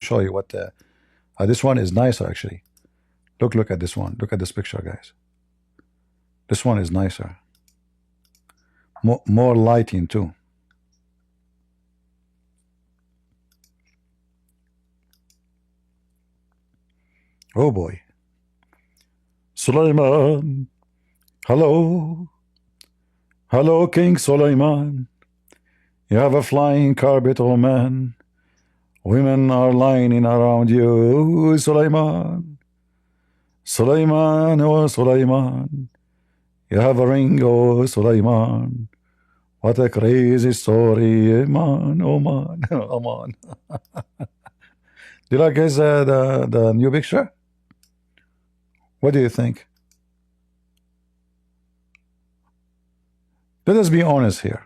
show you what this one is nicer actually. Look at this one. Look at this picture, guys. This one is nicer. More lighting too. Oh boy. Sulaiman. Hello. Hello, King Sulaiman. You have a flying carpet, oh man. Women are lining around you, Sulaiman. Sulaiman, oh Sulaiman. You have a ring, oh Sulaiman. What a crazy story, man. Oh man, oh man. Do you like guys the new picture? What do you think? Let us be honest here.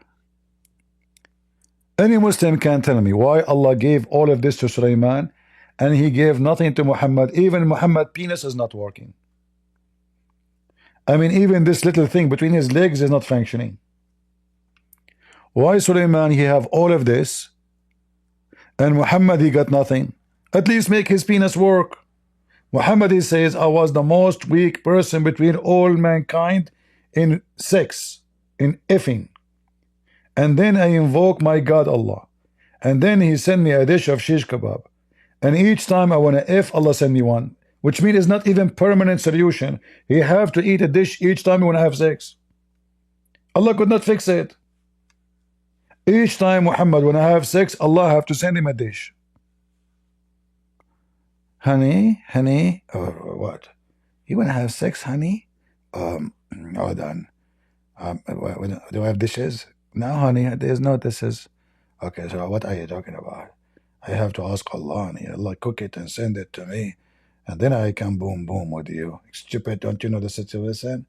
Any Muslim can tell me why Allah gave all of this to Sulaiman and he gave nothing to Muhammad. Even Muhammad's penis is not working. I mean, even this little thing between his legs is not functioning. Why Sulaiman he have all of this and Muhammad he got nothing? At least make his penis work. Muhammad he says, I was the most weak person between all mankind in sex, in effing. And then I invoke my God Allah. And then he sent me a dish of shish kebab. And each time I want to F, Allah send me one. Which means it's not even permanent solution. He have to eat a dish each time you want to have sex. Allah could not fix it. Each time Muhammad when I have sex, Allah have to send him a dish. Honey, what? You want to have sex, honey? Hold on. Do I have dishes? No, honey, there's no dishes. Okay, so what are you talking about? I have to ask Allah, and Allah cook it and send it to me, and then I can boom with you. Stupid, don't you know the situation?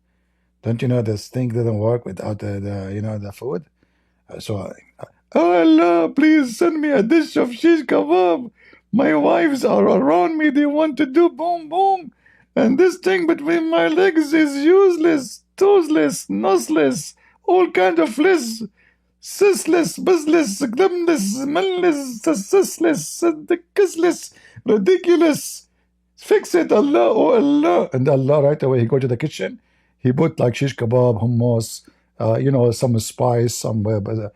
Don't you know this thing doesn't work without the food? Oh Allah, please send me a dish of shish kebab. My wives are around me, they want to do boom, and this thing between my legs is useless, toesless, noseless, all kind of fliss, sisless, buzzless, glimless, manless, sisless, kissless, ridiculous. Fix it, Allah, oh Allah. And Allah right away he go to the kitchen, he put like shish kebab, hummus, some spice, some like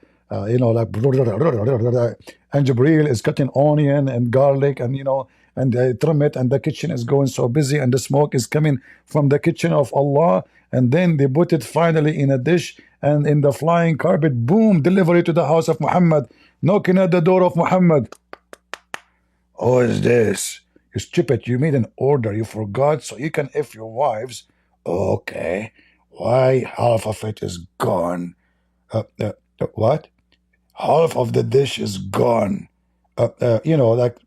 and Jibreel is cutting onion and garlic and and they trim it, and the kitchen is going so busy and the smoke is coming from the kitchen of Allah, and then they put it finally in a dish and in the flying carpet, boom, delivery to the house of Muhammad, knocking at the door of Muhammad. Oh, is this? You stupid, you made an order, you forgot, so you can F your wives. Okay, why half of it is gone? What? Half of the dish is gone. Like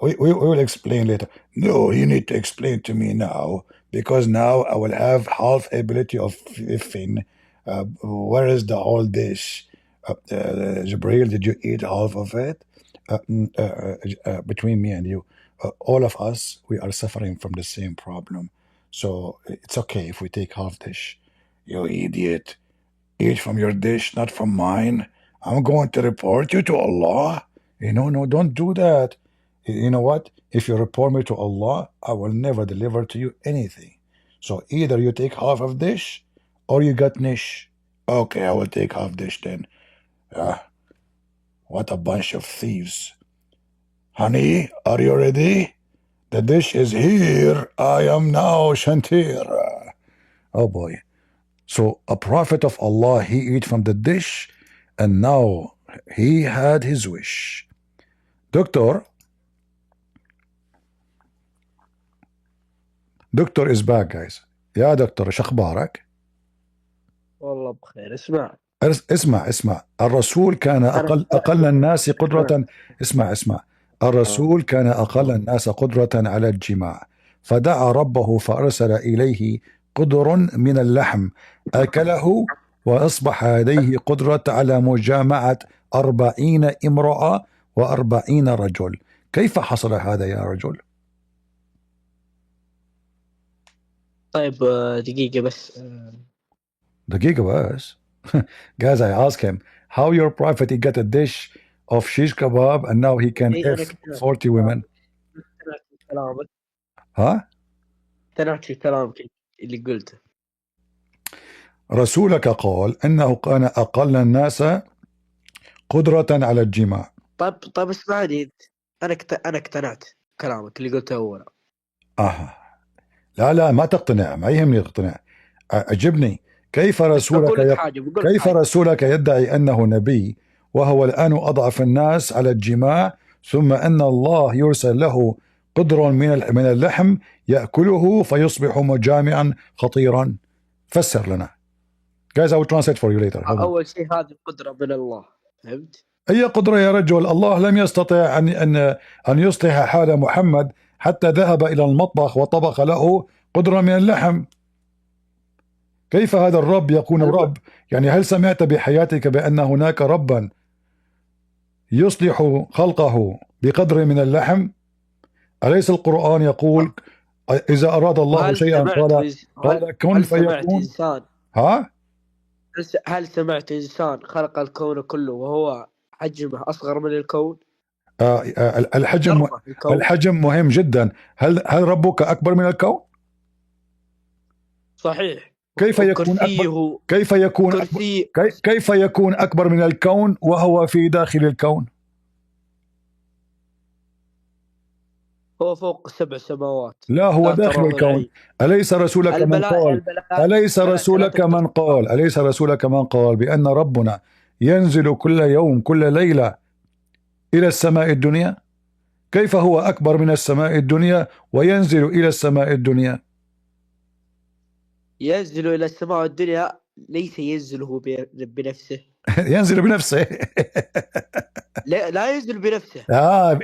we will explain later. No, you need to explain to me now, because now I will have half ability of fifing. Where is the whole dish? Jibreel, did you eat half of it? Between me and you, all of us, we are suffering from the same problem. So it's okay if we take half dish. You idiot. Eat from your dish, not from mine. I'm going to report you to Allah. No, don't do that. You know what? If you report me to Allah, I will never deliver to you anything. So either you take half of dish or you got nish. Okay, I will take half dish then. What a bunch of thieves. Honey, are you ready? The dish is here. I am now Shantir. Oh boy. So a prophet of Allah, he eat from the dish, and now he had his wish. Doctor is back, guys. يا دكتور ايش اخبارك؟ والله بخير. اسمع الرسول كان اقل الناس قدرة. اسمع الرسول كان اقل الناس قدرة على الجماع، فدعا ربه فارسل اليه قدر من اللحم أكله، وأصبح لديه قدرة على مجامعة 40 امرأة و40 رجل. كيف حصل هذا يا رجل؟ طيب دقيقة بس. Guys, I asked him how your prophet he got a dish of shish kebab, and now he can إيه، أنا F اقتنعت 40 women. بكلامك. ها؟ اقتنعت بكلامك اللي قلته. رسولك قال أنه كان أقل الناس قدرة على الجماع. طيب اسمعني، أنا اقتنعت بكلامك اللي قلته أولا. لا ما تقتنع، ما يهمني تقتنع، أجبني. كيف رسولك يدعي أنه نبي وهو الآن أضعف الناس على الجماع، ثم أن الله يرسل له قدر من اللحم يأكله فيصبح مجامعا خطيرا؟ فسر لنا. Guys, I will translate for you later. أول شيء هذه القدرة من الله، فهمت؟ أي قدرة يا رجل؟ الله لم يستطع أن يصلح حال محمد حتى ذهب إلى المطبخ وطبخ له قدرة من اللحم. كيف هذا الرب يكون رب؟ يعني هل سمعت بحياتك بأن هناك ربا يصلح خلقه بقدر من اللحم؟ أليس القرآن يقول إذا أراد الله شيئا قال كن فيكون؟ هل سمعت إنسان خلق الكون كله وهو حجمه أصغر من الكون؟ الحجم مهم جدا. هل ربك أكبر من الكون؟ صحيح. كيف يكون أكبر من الكون وهو في داخل الكون؟ هو فوق 7 سماوات. لا، هو داخل الكون. أليس رسولك من قال بأن ربنا ينزل كل يوم كل ليلة إلى السماء الدنيا؟ كيف هو أكبر من السماء الدنيا وينزل إلى السماء الدنيا؟ ينزل إلى السماء الدنيا، ليس ينزله بنفسه. ينزل بنفسه. لا ينزل بنفسه.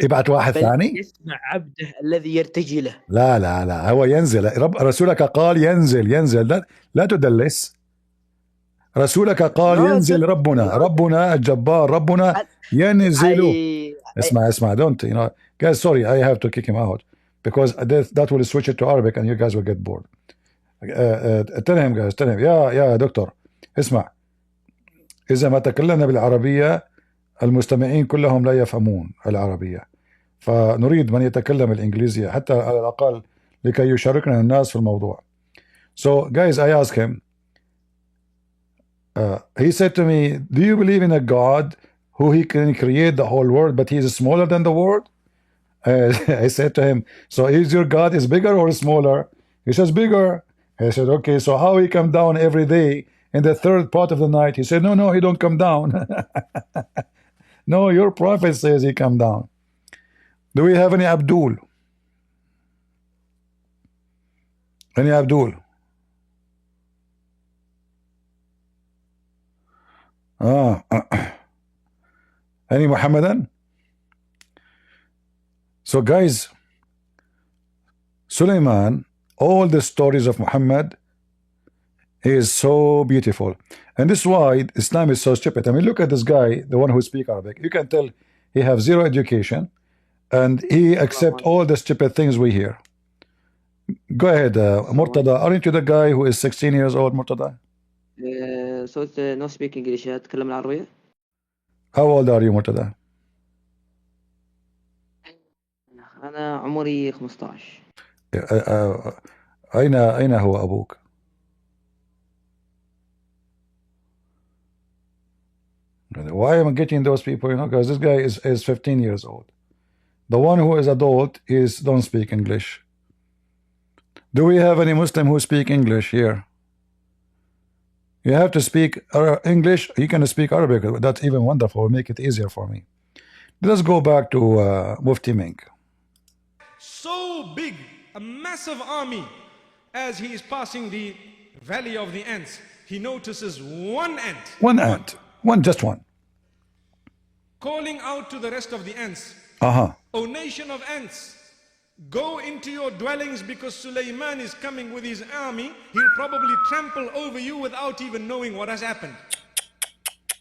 يبعث واحد ثاني. يسمع عبده الذي يرتجي له. لا هو ينزل. رسولك قال ينزل. لا تدلس. رسولك قال ينزل. ربنا الجبار، ربنا ينزل. اسمع don't guys, sorry, I have to kick him out because that will switch it to Arabic and you guys will get bored. tell him يا دكتور، اسمع، إذا ما تكلمنا بالعربية المستمعين كلهم لا يفهمون العربية، فنريد من يتكلم الإنجليزية حتى على الأقل لكي يشاركنا الناس في الموضوع. So guys, I asked him, he said to me, do you believe in a God who he can create the whole world but he is smaller than the world? I said to him, so is your God is bigger or smaller? He says bigger. I said, okay, so how he come down every day in the third part of the night? He said, no, he don't come down. No, your prophet says he come down. Do we have any Abdul? Any Abdul? Any Muhammadan? So guys, Sulaiman, all the stories of Muhammad is so beautiful, and this is why Islam is so stupid. I mean, look at this guy, the one who speaks Arabic. You can tell he have zero education and he accept all the stupid things we hear. Go ahead, Murtada. Aren't you the guy who is 16 years old, Murtada? So no speak English. أتكلم العربية. How old are you, Murtada? أنا عمري 15. أين هو أبوك؟ Why am I getting those people? Because this guy is 15 years old. The one who is adult don't speak English. Do we have any Muslim who speak English here? You have to speak English. You can speak Arabic. That's even wonderful. Make it easier for me. Let's go back to Mufti Mink. So big, a massive army, as he is passing the valley of the ants, he notices one ant. Just one. Calling out to the rest of the ants. O nation of ants, go into your dwellings because Sulaiman is coming with his army. He'll probably trample over you without even knowing what has happened.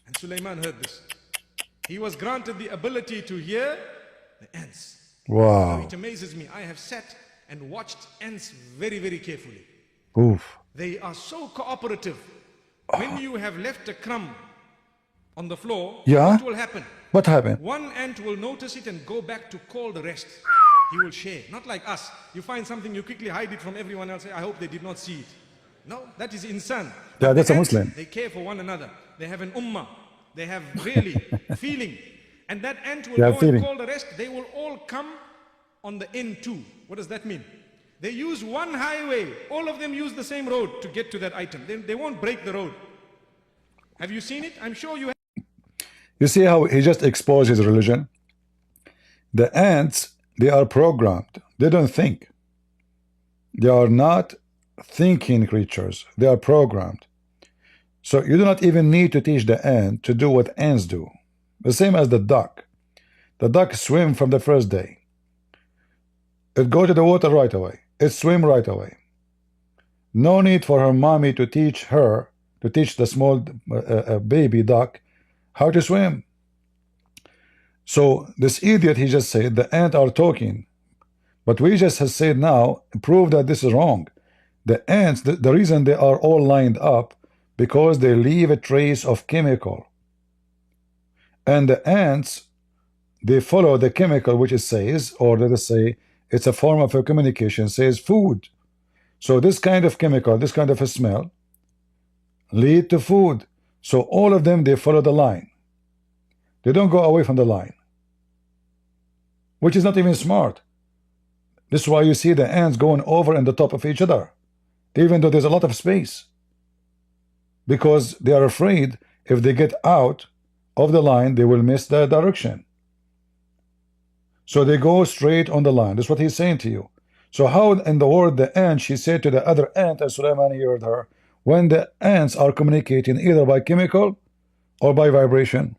And Sulaiman heard this. He was granted the ability to hear the ants. Wow. So it amazes me. I have sat and watched ants very, very carefully. Oof. They are so cooperative. When you have left a crumb on the floor, Yeah. what will happen? What happened? One ant will notice it and go back to call the rest. He will share. Not like us. You find something, you quickly hide it from everyone else. Say, I hope they did not see it. No, that is insan. Yeah, that's a ants, Muslim. They care for one another. They have an ummah. They have really feeling. And that ant will go and call the rest. They will all come on the end too. What does that mean? They use one highway. All of them use the same road to get to that item. They won't break the road. Have you seen it? I'm sure you have. You see how he just exposed his religion? The ants, they are programmed. They don't think. They are not thinking creatures. They are programmed. So you do not even need to teach the ant to do what ants do. The same as the duck. The duck swim from the first day. It go to the water right away. It swim right away. No need for her mommy to teach the small baby duck how to swim. So this idiot, he just said the ants are talking, but we just have said now, prove that this is wrong. The ants, the reason they are all lined up, because they leave a trace of chemical, and the ants, they follow the chemical which it says, or let us say it's a form of a communication, says food. So this kind of chemical, this kind of a smell lead to food. So all of them, they follow the line. They don't go away from the line, which is not even smart. This is why you see the ants going over and the top of each other, even though there's a lot of space, because they are afraid if they get out of the line, they will miss the direction. So they go straight on the line. That's what he's saying to you. So how in the world the ant, she said to the other ant, as Sulaiman heard her, when the ants are communicating either by chemical or by vibration?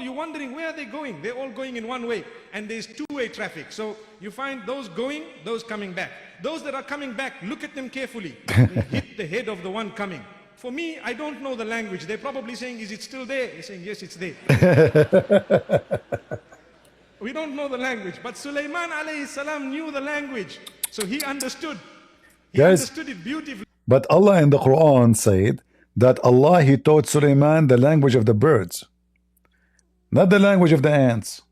You're wondering where are they going? They're all going in one way, and there's two-way traffic. So you find those going, those coming back. Those that are coming back, look at them carefully. Hit the head of the one coming. For me, I don't know the language. They're probably saying, is it still there? You're saying, yes, it's there. We don't know the language, but Sulaiman alayhi salam knew the language, so he understood. He understood it beautifully. But Allah in the Quran said that Allah, he taught Sulaiman the language of the birds, not the language of the ants.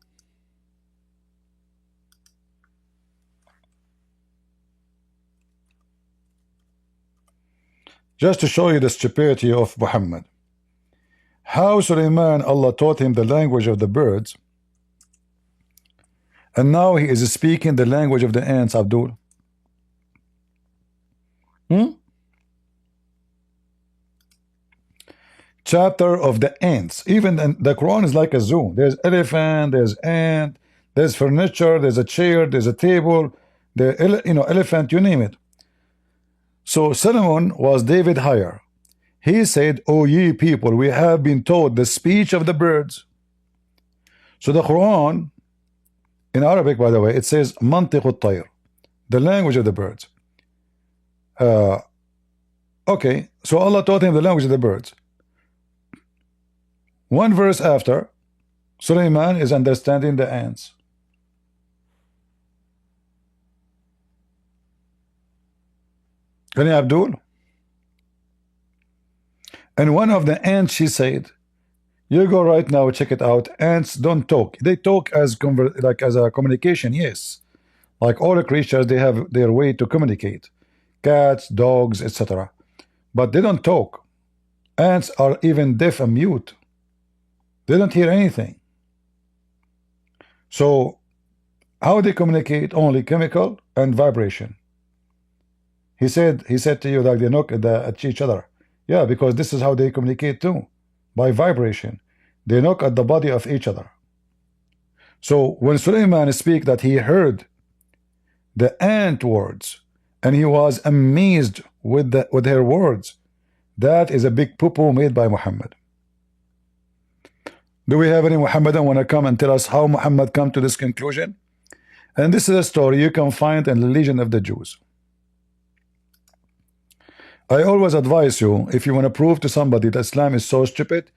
Just to show you the stupidity of Muhammad. How Sulaiman, Allah taught him the language of the birds, and now he is speaking the language of the ants, Abdul. Chapter of the ants. Even the Quran is like a zoo. There's elephant, there's ant, there's furniture, there's a chair, there's a table, elephant, you name it. So Solomon was David higher. He said, "O ye people, we have been taught the speech of the birds." So the Quran, in Arabic, by the way, it says "mantiq at-tayr," the language of the birds. Okay, so Allah taught him the language of the birds. One verse after, Sulaiman is understanding the ants. Any Abdul? And one of the ants, she said, you go right now, check it out. Ants don't talk. They talk as a communication, yes. Like all the creatures, they have their way to communicate. Cats, dogs, etc. But they don't talk. Ants are even deaf and mute. They don't hear anything. So how they communicate? Only chemical and vibration. He said to you that they knock at each other. Yeah, because this is how they communicate too, by vibration. They knock at the body of each other. So when Sulaiman speak that he heard the ant words and he was amazed with her words, that is a big poo-poo made by Muhammad. Do we have any Muhammadan want to come and tell us how Muhammad come to this conclusion? And this is a story you can find in the Legion of the Jews. I always advise you, if you want to prove to somebody that Islam is so stupid,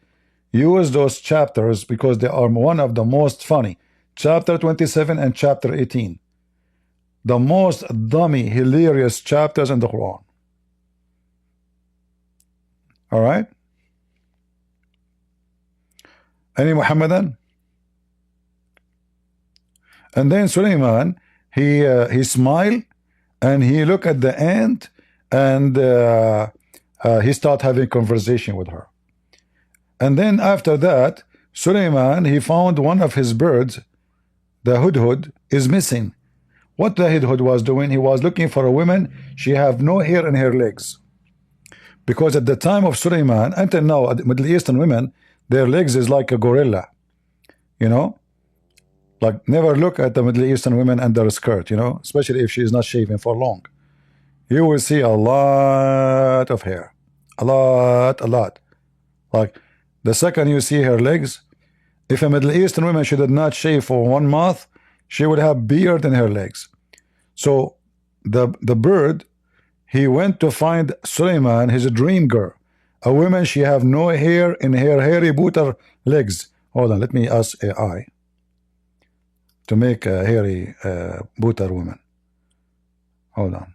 use those chapters because they are one of the most funny. Chapter 27 and chapter 18. The most dummy, hilarious chapters in the Quran. All right? Any Muhammadan? And then Suleiman, he smiled and he looked at the ant and he started having conversation with her. And then after that, Suleiman, he found one of his birds, the hudhud, is missing. What the hudhud was doing, he was looking for a woman, she have no hair in her legs. Because at the time of Suleiman, until now, Middle Eastern women, their legs is like a gorilla. You know? Like, never look at the Middle Eastern women under a skirt, you know, especially if she is not shaving for long. You will see a lot of hair. A lot. Like, the second you see her legs, if a Middle Eastern woman, she did not shave for 1 month, she would have beard in her legs. So, the bird, he went to find Suleiman, his dream girl. A woman, she have no hair in her hairy booter legs. Hold on, let me ask AI to make a hairy booter woman. Hold on.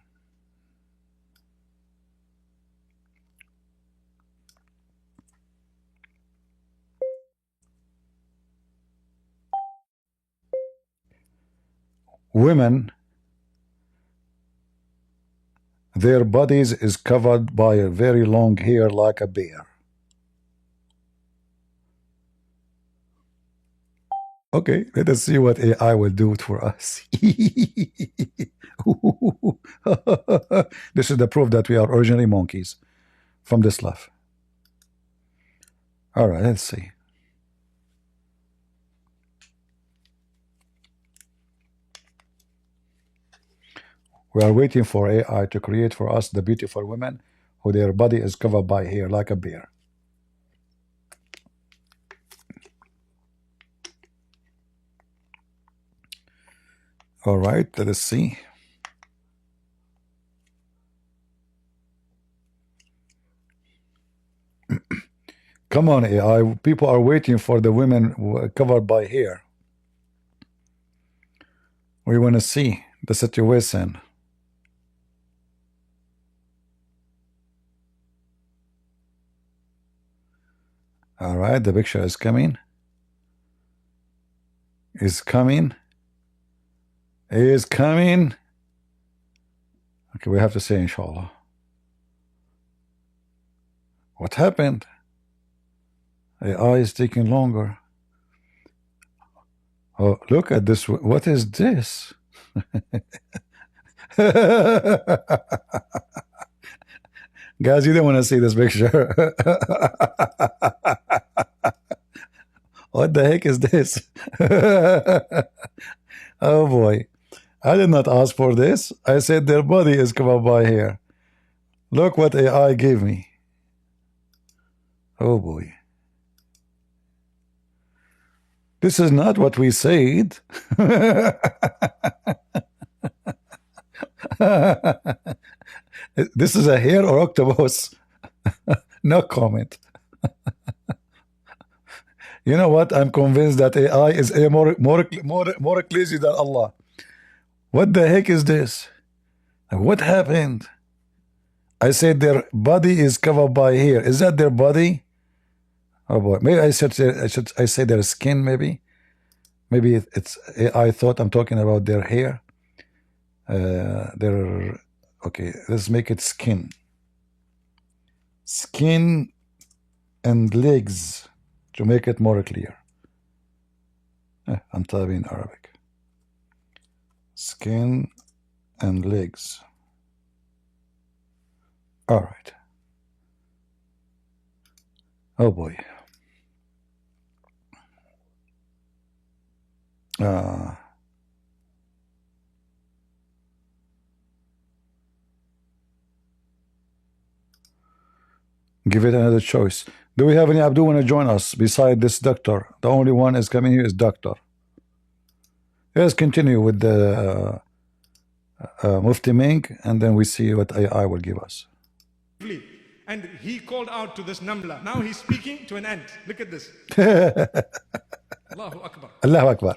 Women, their bodies is covered by a very long hair like a bear. Okay, let us see what AI will do for us. This is the proof that we are originally monkeys from this life. All right, let's see. We are waiting for AI to create for us the beautiful women who their body is covered by hair like a bear. All right, let us see. Come on, AI. People are waiting for the women covered by hair. We want to see the situation. All right, the picture is coming. Is coming. Is coming. Okay, we have to say inshallah. What happened? AI is taking longer. Oh, look at this. What is this? Guys, you don't want to see this picture. What the heck is this? Oh boy. I did not ask for this. I said their body is covered by hair. Look what AI gave me. Oh boy. This is not what we said. This is a hair or octopus? No comment. You know what? I'm convinced that AI is more crazy than Allah. What the heck is this? What happened? I said their body is covered by hair. Is that their body? Oh boy. Maybe I say their skin. Maybe it's AI thought I'm talking about their hair. Okay. Let's make it skin. Skin and legs to make it more clear. I'm typing Arabic. Skin and legs. All right. Oh boy. Give it another choice. Do we have any Abdul want to join us beside this doctor? The only one is coming here is doctor. Let's continue with the Mufti Mink, and then we see what AI will give us. And he called out to this Namla. Now he's speaking to an ant. Look at this. Allahu Akbar. Allahu Akbar.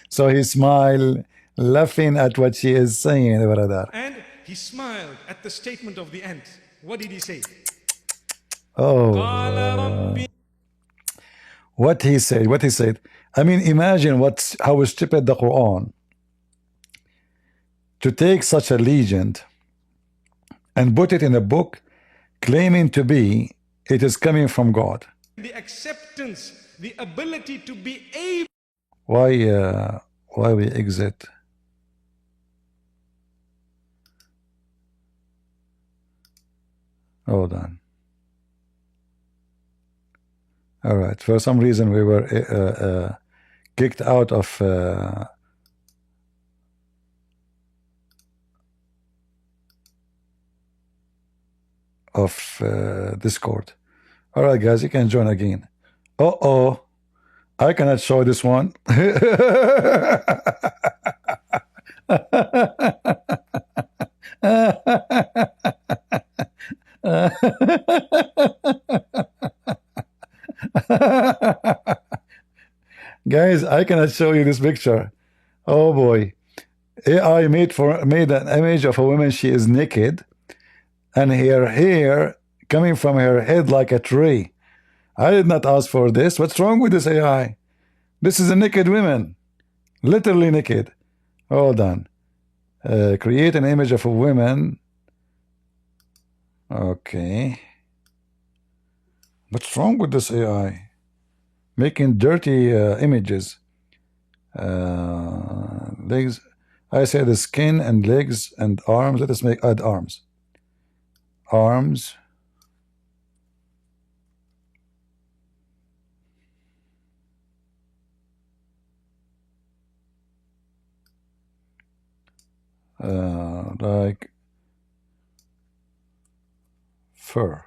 So he smiled, laughing at what she is saying, brother. And he smiled at the statement of the ant. What did he say? Oh, what he said. I mean, imagine how stupid the Quran to take such a legend and put it in a book claiming to be it is coming from God. The acceptance, the ability to be able. Why we exit? Hold on. All right. For some reason, we were kicked out of Discord. All right, guys, you can join again. Uh-oh. I cannot show this one. Guys, I cannot show you this picture. Oh boy. AI made an image of a woman. She is naked and her hair coming from her head like a tree. I did not ask for this. What's wrong with this AI? This is a naked woman. Literally naked. Hold on. Create an image of a woman. Okay. What's wrong with this AI? Making dirty images. Legs. I say the skin and legs and arms. Let us add arms. Arms. Like fur.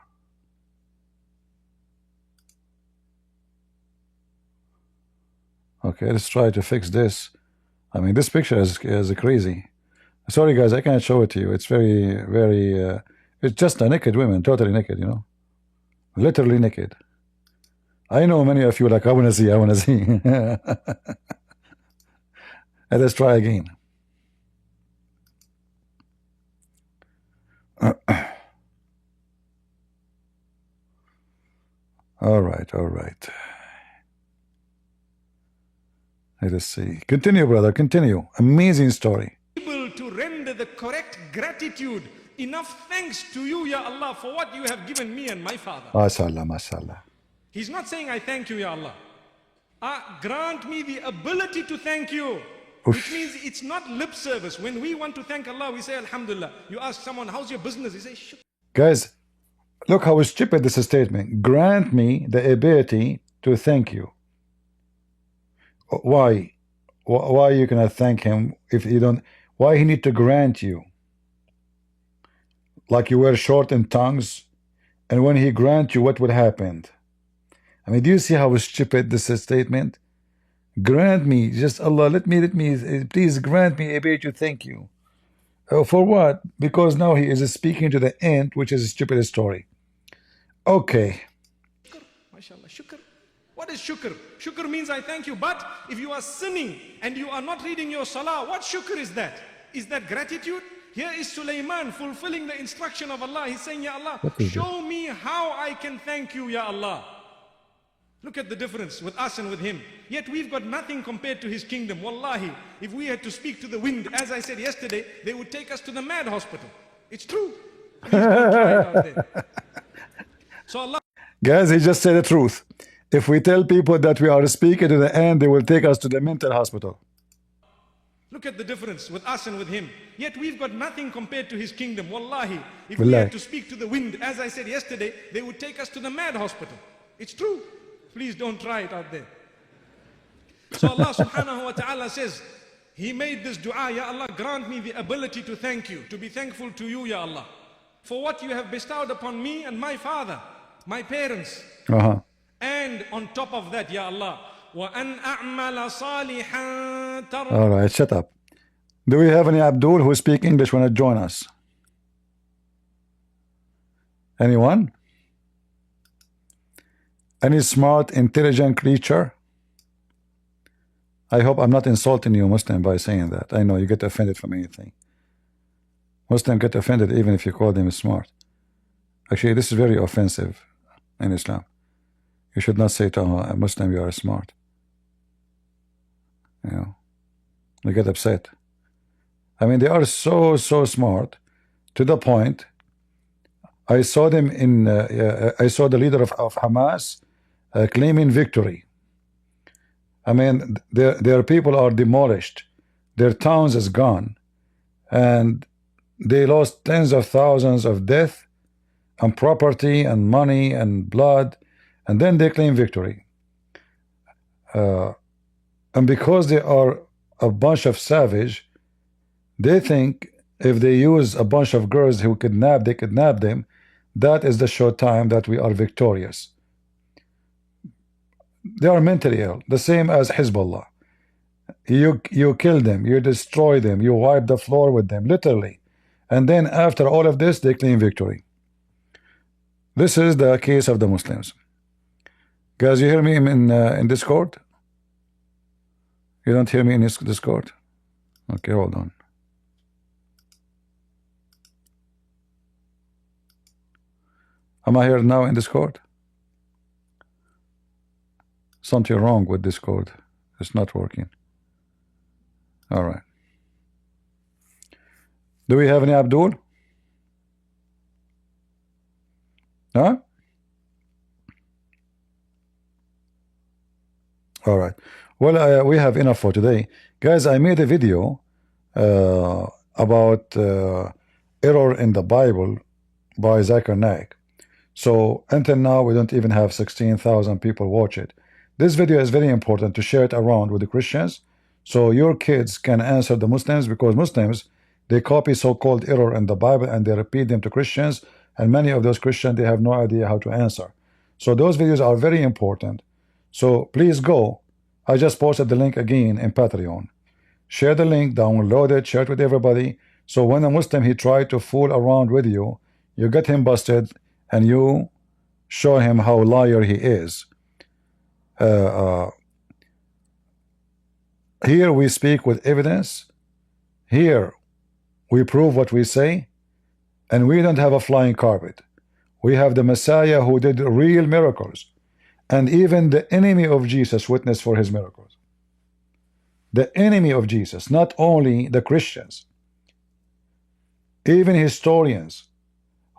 Okay, let's try to fix this. I mean, this picture is crazy. Sorry, guys, I can't show it to you. It's very, it's just a naked woman, totally naked, you know, literally naked. I know many of you like, I want to see. Let's try again. All right. Let us see. Continue, brother. Continue. Amazing story. Able to render the correct gratitude. Enough thanks to you, Ya Allah, for what you have given me and my father. MashaAllah. He's not saying, I thank you, Ya Allah. Grant me the ability to thank you. Which means it's not lip service. When we want to thank Allah, we say, Alhamdulillah. You ask someone, how's your business? He says, shukr. Guys, look how stupid this is statement. Grant me the ability to thank you. Why? Why you cannot thank him if you don't? Why he need to grant you? Like you were short in tongues, and when he grant you, what would happen? I mean, do you see how stupid this is statement? Grant me, just Allah, let me, please grant me ability to thank you. For what? Because now he is speaking to the end, which is a stupid story. Okay. MashaAllah, shukr. What is shukr? Shukr means I thank you. But if you are sinning and you are not reading your salah, what shukr is that? Is that gratitude? Here is Sulaiman fulfilling the instruction of Allah. He's saying, Ya Allah, show me how I can thank you, Ya Allah. Look at the difference with us and with him. Yet we've got nothing compared to his kingdom. Wallahi, if we had to speak to the wind, as I said yesterday, they would take us to the mad hospital. It's true. Please don't try it out there. So Allah, guys, he just said the truth. If we tell people that we are speaking to the end, they will take us to the mental hospital. look at the difference with us and with him. Yet we've got nothing compared to his kingdom. Wallahi, if we had to speak to the wind, as I said yesterday, they would take us to the mad hospital. It's true. Please don't try it out there. So Allah subhanahu wa ta'ala says, he made this dua, Ya Allah, grant me the ability to thank you, to be thankful to you, Ya Allah, for what you have bestowed upon me and my father, my parents. And on top of that, Ya Allah, وَأَنْ أَعْمَلَ صَالِحًا تَرْضَاهُ. All right, shut up. Do we have any Abdul who speak English want to join us? Anyone? Any smart, intelligent creature? I hope I'm not insulting you, Muslim, by saying that. I know you get offended from anything. Muslim get offended even if you call them smart. Actually, this is very offensive in Islam. You should not say to a Muslim, you are smart. You know, they get upset. I mean, they are so smart to the point. I saw them in. I saw the leader of Hamas claiming victory. I mean, their people are demolished, their towns is gone, and they lost tens of thousands of death and property and money and blood, and then they claim victory. And because they are a bunch of savage, they think if they use a bunch of girls who they kidnap them, that is the show time that we are victorious. They are mentally ill, the same as Hezbollah. You kill them, you destroy them, you wipe the floor with them, literally. And then after all of this, they claim victory. This is the case of the Muslims. Guys, you hear me in Discord? You don't hear me in Discord? Okay, hold on. Am I here now in Discord? Something wrong with Discord. It's not working. All right. Do we have any Abdul? Huh? All right. Well, we have enough for today. Guys, I made a video about error in the Bible by Zakir Naik. So until now, we don't even have 16,000 people watch it. This video is very important to share it around with the Christians, so your kids can answer the Muslims, because Muslims, they copy so-called error in the Bible and they repeat them to Christians, and many of those Christians, they have no idea how to answer. So those videos are very important. So please go. I just posted the link again in Patreon. Share the link, download it, share it with everybody. So when a Muslim, he tried to fool around with you, you get him busted and you show him how liar he is. Here we speak with evidence. Here we prove what we say, and we don't have a flying carpet. We have the Messiah who did real miracles, and even the enemy of Jesus witnessed for his miracles. The enemy of Jesus, not only the Christians, even historians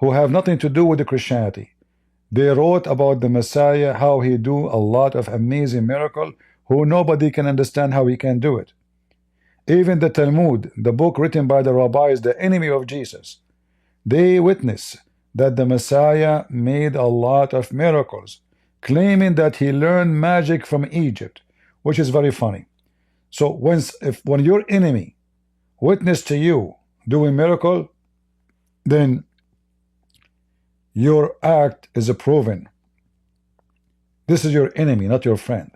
who have nothing to do with the Christianity, they wrote about the Messiah, how he do a lot of amazing miracle, who nobody can understand how he can do it. Even the Talmud, the book written by the rabbis, the enemy of Jesus, they witness that the Messiah made a lot of miracles, claiming that he learned magic from Egypt, which is very funny. So when your enemy witness to you doing miracle, then your act is proven. This is your enemy, not your friend.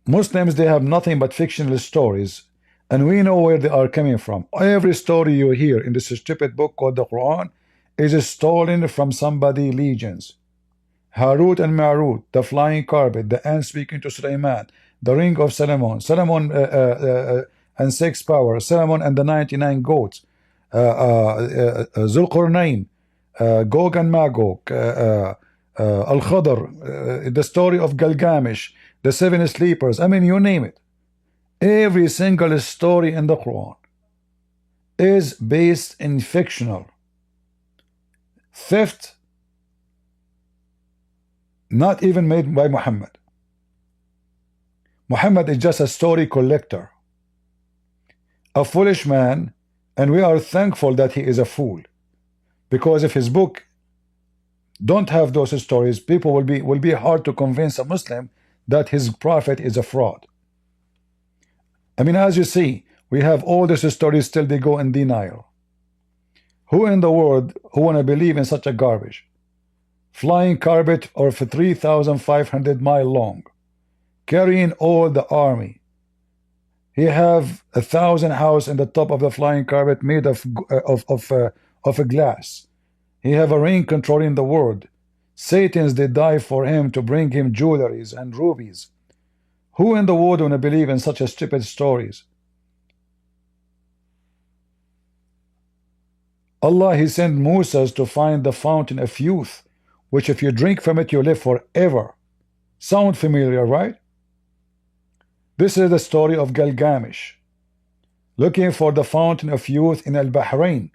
Muslims, they have nothing but fictional stories, and we know where they are coming from. Every story you hear in this stupid book called the Quran is stolen from somebody's legions. Harut and Marut, the flying carpet, the ant speaking to Sulaiman, the ring of Solomon, Solomon and 6 powers, Solomon and the 99 goats, Zulqarnain, Gog and Magog, Al-Khadr, the story of Gilgamesh, the 7 sleepers. I mean, you name it. Every single story in the Quran is based in fictional. Theft, not even made by Muhammad. Muhammad is just a story collector, a foolish man, and we are thankful that he is a fool, because if his book don't have those stories, people will be hard to convince a Muslim that his prophet is a fraud. I mean, as you see, we have all these stories, still they go in denial. Who in the world who want to believe in such a garbage? Flying carpet or for 3,500 miles long, carrying all the army. He have 1,000 houses in the top of the flying carpet made of a glass. He have a ring controlling the world. Satans, they die for him to bring him jewelries and rubies. Who in the world want to believe in such a stupid stories? Allah, He sent Moses to find the fountain of youth, which if you drink from it, you live forever. Sound familiar, right? This is the story of Gilgamesh, looking for the fountain of youth in Al-Bahrain.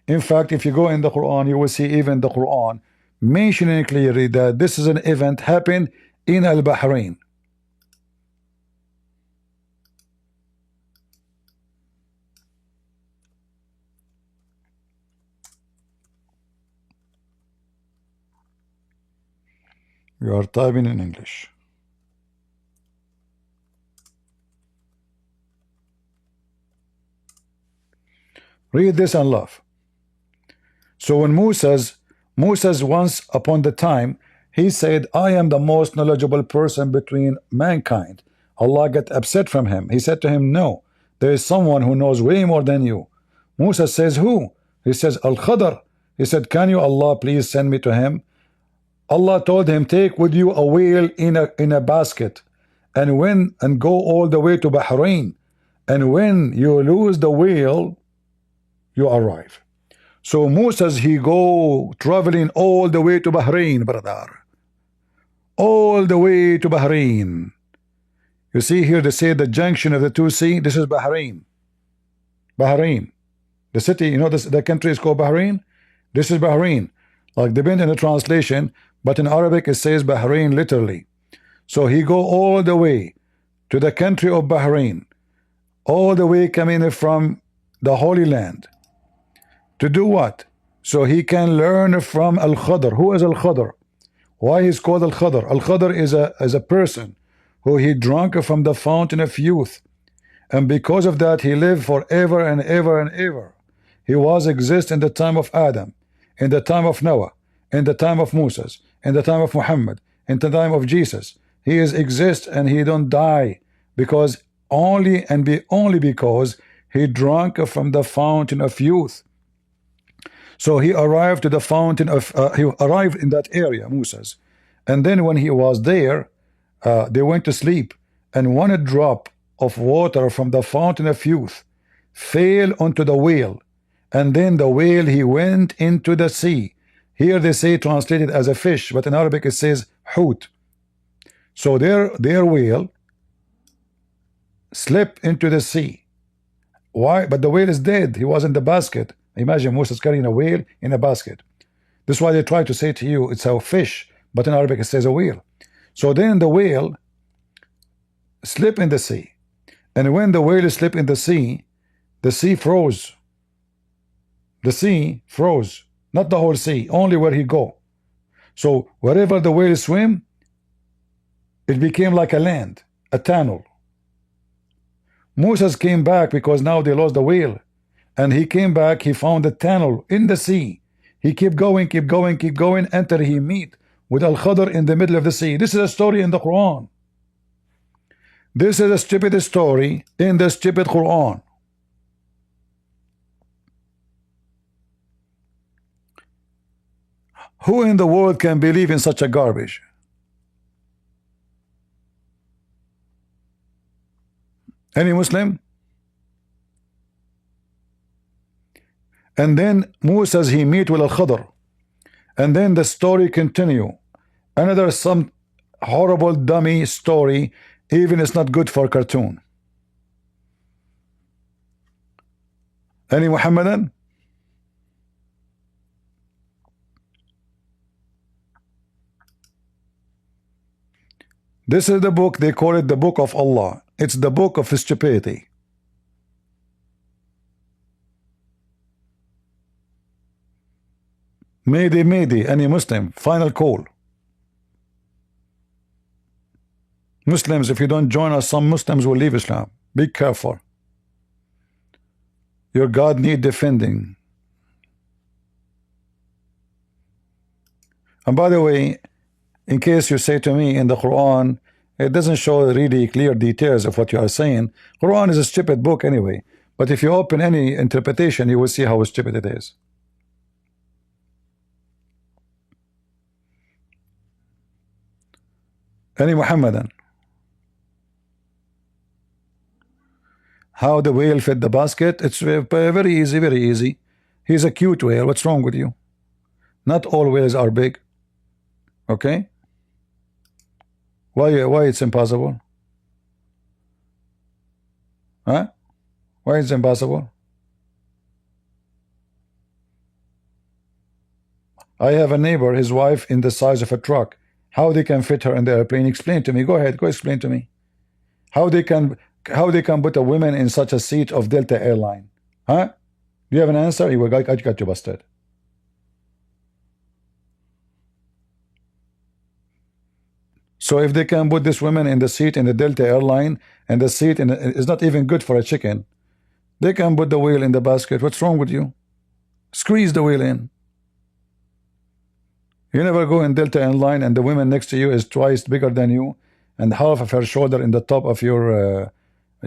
In fact, if you go in the Quran, you will see even the Quran mentioning clearly that this is an event happened in Al-Bahrain. You are typing in English. Read this and laugh. So when Moses once upon the time, he said, I am the most knowledgeable person between mankind. Allah got upset from him. He said to him, no, there is someone who knows way more than you. Moses says, who? He says, Al-Khadr. He said, can you, Allah, please send me to him? Allah told him, take with you a whale in a basket and go all the way to Bahrain. And when you lose the whale, you arrive. So Moses, he go traveling all the way to Bahrain, brother. All the way to Bahrain. You see here they say the junction of the two seas. This is Bahrain. Bahrain. The city, you know, the country is called Bahrain. This is Bahrain. Like depend on the translation, but in Arabic it says Bahrain literally. So he go all the way to the country of Bahrain, all the way coming from the Holy Land. To do what? So he can learn from Al-Khadr. Who is Al-Khadr? Why he's called Al-Khadr? Al-Khadr is a person who he drank from the fountain of youth. And because of that, he lived forever and ever and ever. He was exist in the time of Adam, in the time of Noah, in the time of Moses, in the time of Muhammad, in the time of Jesus. He is exist and he don't die because only because he drank from the fountain of youth. So he arrived to the fountain of he arrived in that area, Moses, and then when he was there, they went to sleep, and one drop of water from the fountain of youth fell onto the whale, and then the whale he went into the sea. Here they say translated as a fish, but in Arabic it says hoot. So their whale slipped into the sea. Why? But the whale is dead. He was in the basket. Imagine Moses carrying a whale in a basket. This is why they try to say to you it's a fish, but in Arabic it says a whale. So then the whale slipped in the sea, and when the whale slipped in the sea froze. The sea froze, not the whole sea, only where he go. So wherever the whale swim, it became like a land, a tunnel. Moses came back because now they lost the whale. And he came back, he found a tunnel in the sea. He kept going, until he meet with Al-Khadr in the middle of the sea. This is a story in the Quran. This is a stupid story in the stupid Quran. Who in the world can believe in such a garbage? Any Muslim? And then Moses, he meet with Al-Khadr. And then the story continue. Another some horrible dummy story. Even it's not good for cartoon. Any Muhammadan? This is the book, they call it the book of Allah. It's the book of stupidity. Mayday, any Muslim, final call. Muslims, if you don't join us, some Muslims will leave Islam. Be careful. Your God need defending. And by the way, in case you say to me in the Quran, it doesn't show really clear details of what you are saying. Quran is a stupid book anyway. But if you open any interpretation, you will see how stupid it is. Any Muhammadan? How the whale fed the basket? It's very easy, very easy. He's a cute whale. What's wrong with you? Not all whales are big. Okay? Why it's impossible? Huh? Why is it impossible? I have a neighbor, his wife in the size of a truck. How they can fit her in the airplane? Explain to me. Go ahead. Go explain to me. How they can put a woman in such a seat of Delta airline? Huh? Do you have an answer? I got you busted. So if they can put this woman in the seat in the Delta airline, and the seat is not even good for a chicken, they can put the whale in the basket. What's wrong with you? Squeeze the whale in. You never go in Delta airline and the woman next to you is twice bigger than you and half of her shoulder in the top of your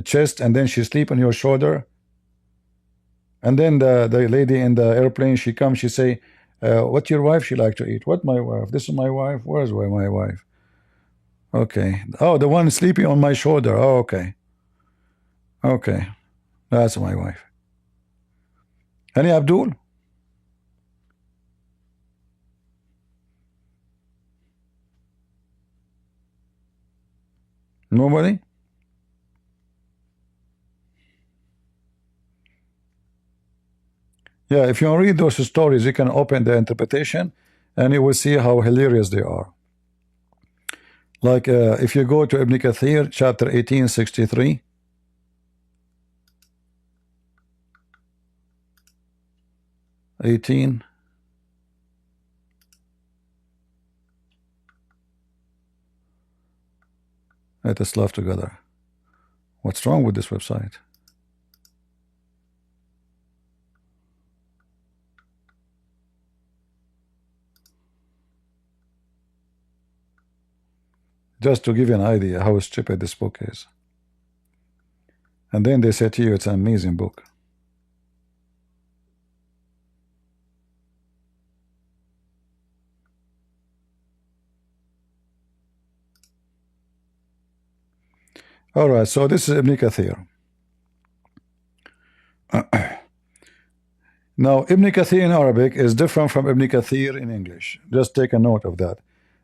chest, and then she sleep on your shoulder, and then the lady in the airplane, she comes, she say, what your wife she like to eat? What my wife? This is my wife. Where's my wife? Okay. Oh, the one sleeping on my shoulder. Oh, okay. Okay. That's my wife. Any Abdul? Nobody? Yeah, if you read those stories, you can open the interpretation and you will see how hilarious they are. Like if you go to Ibn Kathir, chapter 1863, let us laugh together. What's wrong with this website? Just to give you an idea how stupid this book is. And then they say to you it's an amazing book. Alright, so this is Ibn Kathir. Now, Ibn Kathir in Arabic is different from Ibn Kathir in English. Just take a note of that.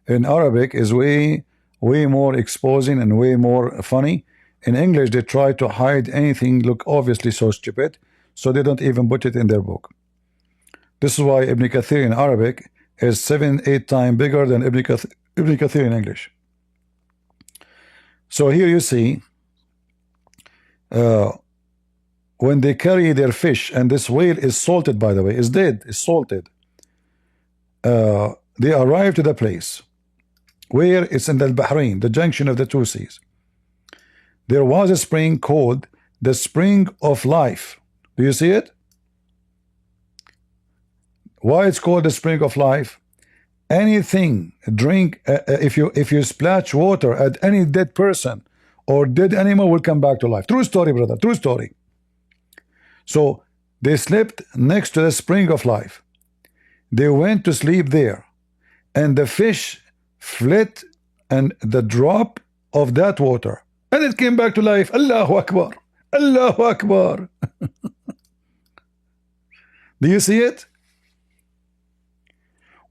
In Arabic is way more exposing and way more funny. In English, they try to hide anything look obviously so stupid, so they don't even put it in their book. This is why Ibn Kathir in Arabic is 7-8 times bigger than Ibn Kathir in English. So here you see, when they carry their fish, and this whale is salted, by the way, is dead, is salted. They arrive to the place where it's in the Bahrain, the junction of the two seas. There was a spring called the Spring of Life. Do you see it? Why it's called the Spring of Life? Anything, drink, if you splash water at any dead person or dead animal, will come back to life. True story, brother, true story. So they slept next to the Spring of Life. They went to sleep there, and the fish fled and the drop of that water, and it came back to life. Allahu Akbar, Allahu Akbar. Do you see it?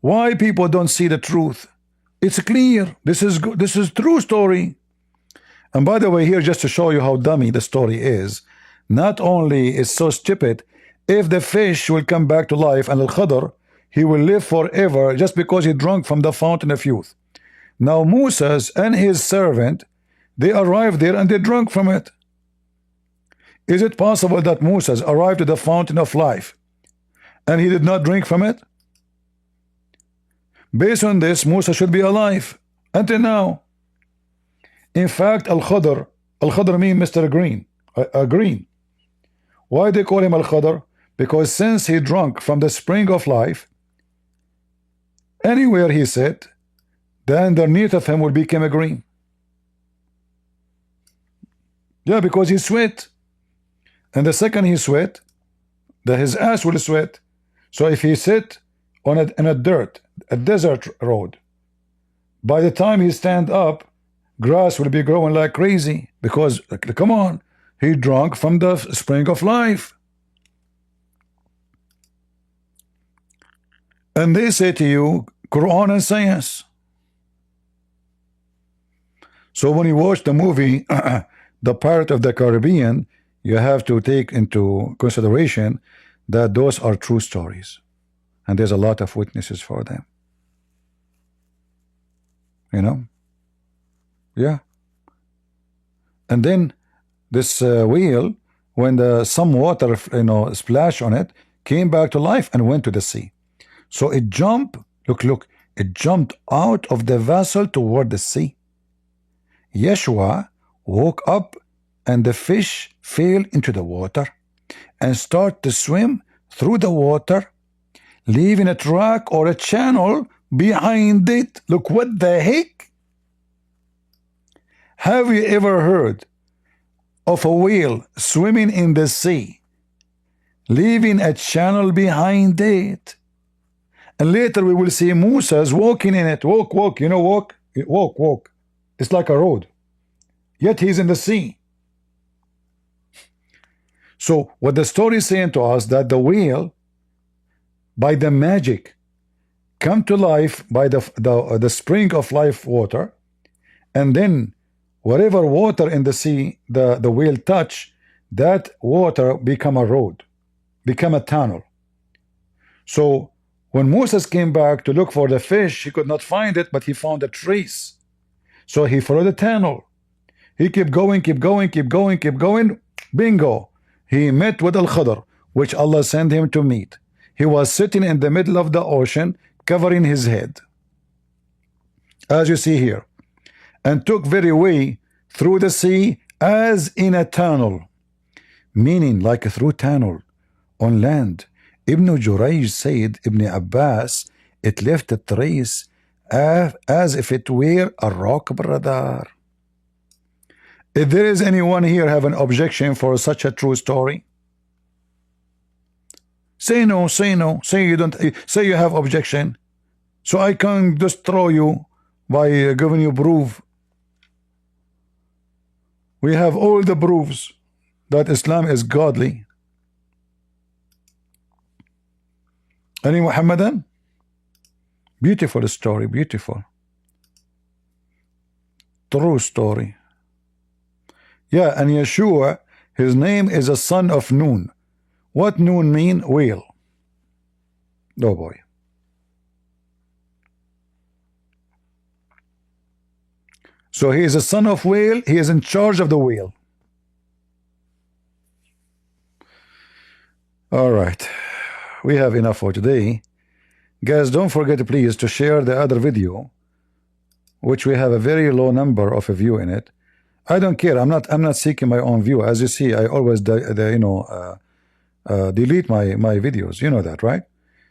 Why people don't see the truth? It's clear. This is good. This is true story. And by the way, here just to show you how dummy the story is, not only is so stupid, if the fish will come back to life and Al-Khadr, he will live forever just because he drank from the fountain of youth. Now Moses and his servant, they arrived there and they drank from it. Is it possible that Moses arrived at the fountain of life and he did not drink from it? Based on this, Musa should be alive until now. In fact, Al-Khadr means Mr. Green, green. Why they call him Al-Khadr? Because since he drank from the spring of life, anywhere he sat, then underneath of him will become a green. Yeah, because he sweat. And the second he sweat, his ass will sweat. So if he sit on a dirt, a desert road, by the time he stand up, grass will be growing like crazy, because come on, he drank from the spring of life. And they say to you, Quran and science. So when you watch the movie, The Pirate of the Caribbean, you have to take into consideration that those are true stories. And there's a lot of witnesses for them. You know? Yeah. And then this whale, when some water, splashed on it, came back to life and went to the sea. So it jumped, look, it jumped out of the vessel toward the sea. Yeshua woke up and the fish fell into the water and started to swim through the water, leaving a track or a channel behind it. Look, what the heck? Have you ever heard of a whale swimming in the sea, leaving a channel behind it? And later we will see Moses walking in it. Walk, walk. It's like a road. Yet he's in the sea. So what the story is saying to us, that the whale, by the magic, come to life by the spring of life water, and then whatever water in the sea the whale touch, that water become a road, become a tunnel. So when Moses came back to look for the fish, he could not find it, but he found a trace. So he followed the tunnel. He kept going. Bingo. He met with Al-Khadr, which Allah sent him to meet. He was sitting in the middle of the ocean, covering his head, as you see here, and took very way through the sea as in a tunnel, meaning like a through tunnel on land. Ibn Jurayj said, Ibn Abbas, it left a trace as if it were a rock, brother. If there is anyone here have an objection for such a true story, say no, say you don't, say you have objection, so I can destroy you by giving you proof. We have all the proofs that Islam is godly. Any Muhammadan? Beautiful story, beautiful. True story. Yeah, and Yeshua, his name is a son of Nun. What Nun mean? Whale. Oh boy. So he is a son of whale. He is in charge of the whale. All right. We have enough for today. Guys, don't forget please to share the other video, which we have a very low number of a view in it. I don't care. I'm not seeking my own view. As you see, I always delete my videos. You know that, right?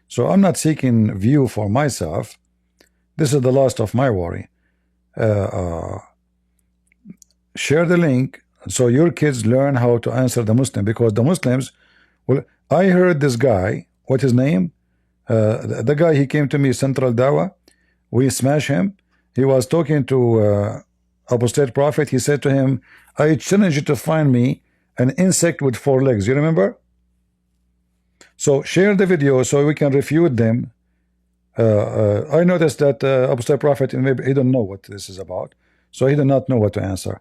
So I'm not seeking view for myself. This is the last of my worry. Share the link so your kids learn how to answer the Muslim, because the Muslims, well, I heard this guy, what's his name? The guy, he came to me, Central Dawah. We smashed him. He was talking to Apostate Prophet. He said to him, I challenge you to find me an insect with 4 legs. You remember? So share the video so we can refute them. I noticed that Apostate Prophet, maybe he don't know what this is about, so he did not know what to answer.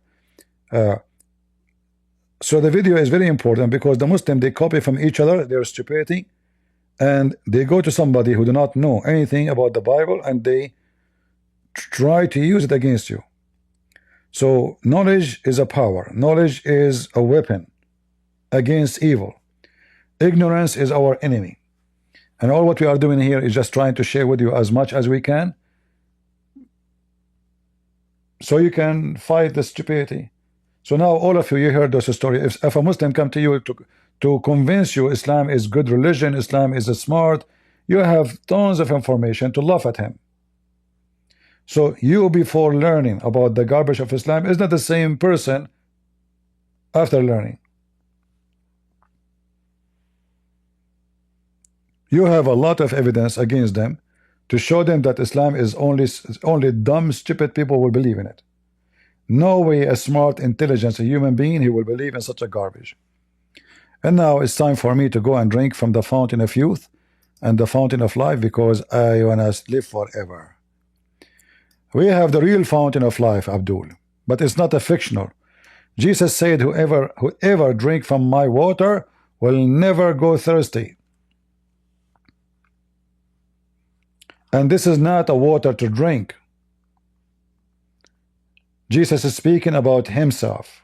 So the video is very important, because the Muslim, they copy from each other their stupidity, and they go to somebody who do not know anything about the Bible, and they try to use it against you. So knowledge is a power. Knowledge is a weapon against evil. Ignorance is our enemy. And all what we are doing here is just trying to share with you as much as we can, so you can fight the stupidity. So now all of you heard this story. If a Muslim come to you to convince you Islam is good religion, Islam is a smart, you have tons of information to laugh at him. So you, before learning about the garbage of Islam, is not the same person after learning. You have a lot of evidence against them to show them that Islam is only dumb, stupid people will believe in it. No way a smart, intelligent, a human being, he will believe in such a garbage. And now it's time for me to go and drink from the fountain of youth, and the fountain of life because I want to live forever. We have the real fountain of life, Abdul, but it's not a fictional. Jesus said, whoever drink from my water will never go thirsty. And this is not a water to drink. Jesus is speaking about himself,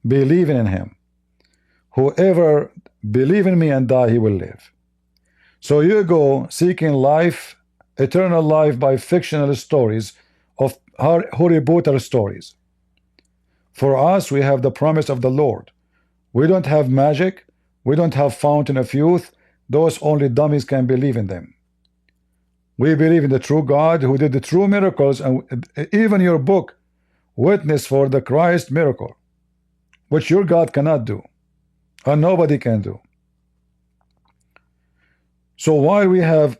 believing in him. Whoever believe in me and die, he will live. So you go seeking life, eternal life, by fictional stories of Harry Potter stories. For us, we have the promise of the Lord. We don't have magic. We don't have fountain of youth. Those only dummies can believe in them. We believe in the true God who did the true miracles, and even your book, Witness for the Christ miracle, which your God cannot do, and nobody can do. So while we have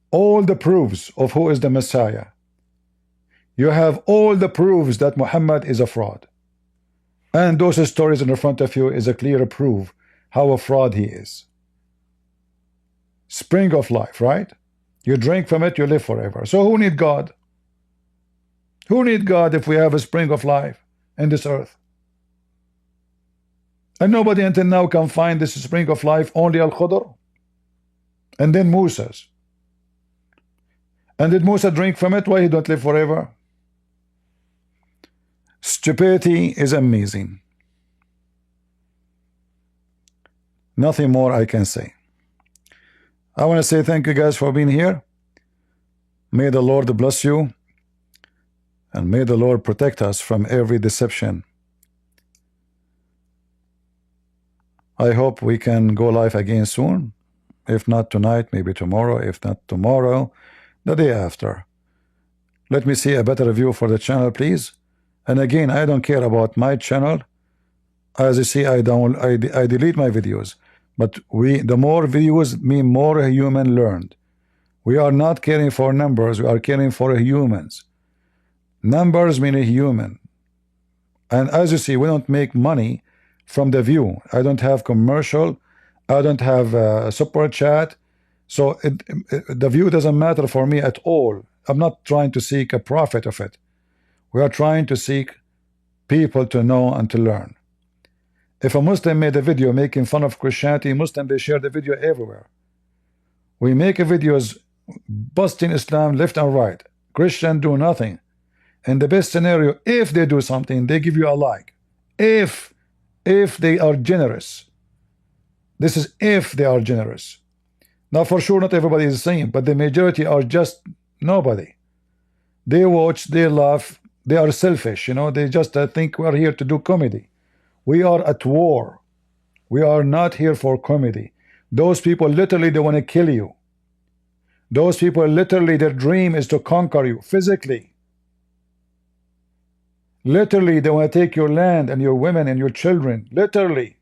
all the proofs of who is the Messiah, you have all the proofs that Muhammad is a fraud. And those stories in front of you is a clear proof how a fraud he is. Spring of life, right? You drink from it, you live forever. So who need God? Who need God if we have a spring of life in this earth? And nobody until now can find this spring of life, only Al-Khudr. And then Musa's. And did Musa drink from it? Why he don't live forever? Stupidity is amazing. Nothing more I can say. I want to say thank you guys for being here. May the Lord bless you. And may the Lord protect us from every deception. I hope we can go live again soon. If not tonight, maybe tomorrow. If not tomorrow, the day after. Let me see a better review for the channel, please. And again, I don't care about my channel. As you see, I delete my videos. But the more views mean more human learned. We are not caring for numbers. We are caring for humans. Numbers mean a human. And as you see, we don't make money from the view. I don't have commercial. I don't have a super chat. So the view doesn't matter for me at all. I'm not trying to seek a profit of it. We are trying to seek people to know and to learn. If a Muslim made a video making fun of Christianity, Muslim, they share the video everywhere. We make videos busting Islam left and right. Christian do nothing. In the best scenario, if they do something, they give you a like. If they are generous. This is if they are generous. Now for sure not everybody is the same, but the majority are just nobody. They watch, they laugh, they are selfish, you know, they just think we are here to do comedy. We are at war. We are not here for comedy. Those people literally, they want to kill you. Those people literally, their dream is to conquer you physically. Literally, they want to take your land and your women and your children. Literally.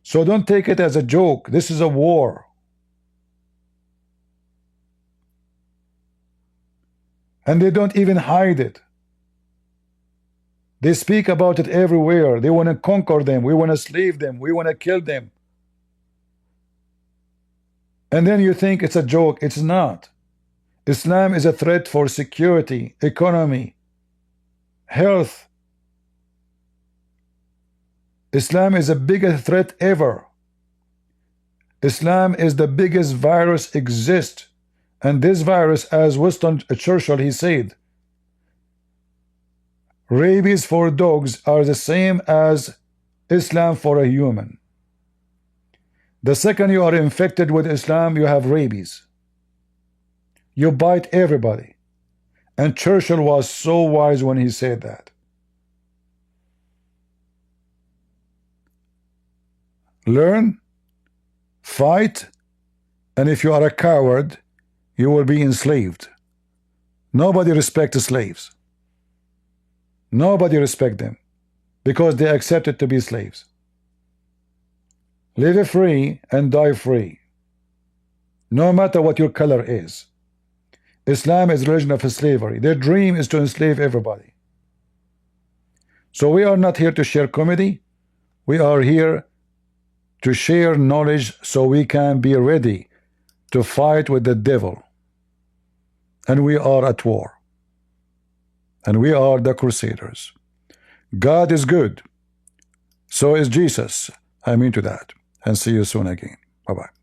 So don't take it as a joke. This is a war. And they don't even hide it. They speak about it everywhere. They want to conquer them. We want to slave them. We want to kill them. And then you think it's a joke. It's not. Islam is a threat for security, economy, health. Islam is the biggest threat ever. Islam is the biggest virus exist. And this virus, as Winston Churchill, he said, rabies for dogs are the same as Islam for a human. The second you are infected with Islam, you have rabies. You bite everybody. And Churchill was so wise when he said that. Learn, fight, and if you are a coward, you will be enslaved. Nobody respects slaves. Nobody respects them because they accepted to be slaves. Live free and die free, no matter what your color is. Islam is a religion of slavery. Their dream is to enslave everybody. So we are not here to share comedy. We are here to share knowledge so we can be ready to fight with the devil. And we are at war. And we are the Crusaders. God is good. So is Jesus. I'm into that. And see you soon again. Bye-bye.